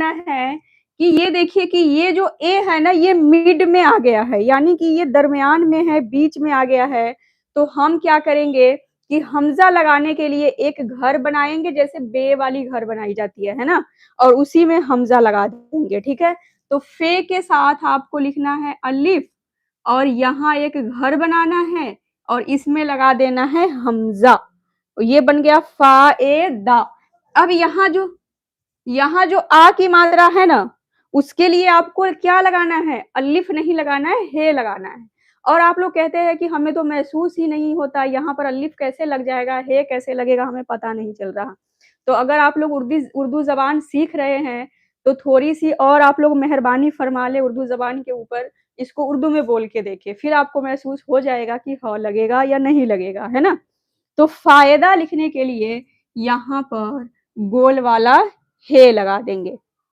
करना है कि ये देखिए कि ये जो ए है ना, ये मिड में आ गया है, यानी कि ये दरमियान में है, बीच में आ गया है। तो हम क्या करेंगे कि हमज़ा लगाने के लिए एक घर बनाएँगे, जैसे बे वाली घर बनाई जाती है ना? और उसी में हमज़ा लगा देंगे, ठीक है? तो फे के साथ आपको लिखना है अलिफ और यहाँ एक घर बनाना है और इसमें लगा देना है हमज़ा। ये बन गया फ़ा ए दा। अब यहाँ जो आ की मात्रा है ना, उसके लिए आपको क्या लगाना है? अलिफ नहीं लगाना है, हे लगाना है। और आप लोग कहते हैं कि हमें तो महसूस ही नहीं होता, यहाँ पर अलिफ कैसे लग जाएगा, हे कैसे लगेगा, हमें पता नहीं चल रहा। तो अगर आप लोग उर्दू ज़बान सीख रहे हैं, तो थोड़ी-सी और आप लोग मेहरबानी फरमा लें उर्दू ज़बान के ऊपर, इसको उर्दू में बोल के देखिए, फिर आपको महसूस हो जाएगा कि हाँ, लगेगा या नहीं लगेगा, है ना? तो फ़ायदा लिखने के लिए यहाँ पर गोल वाला हे लगा देंगे।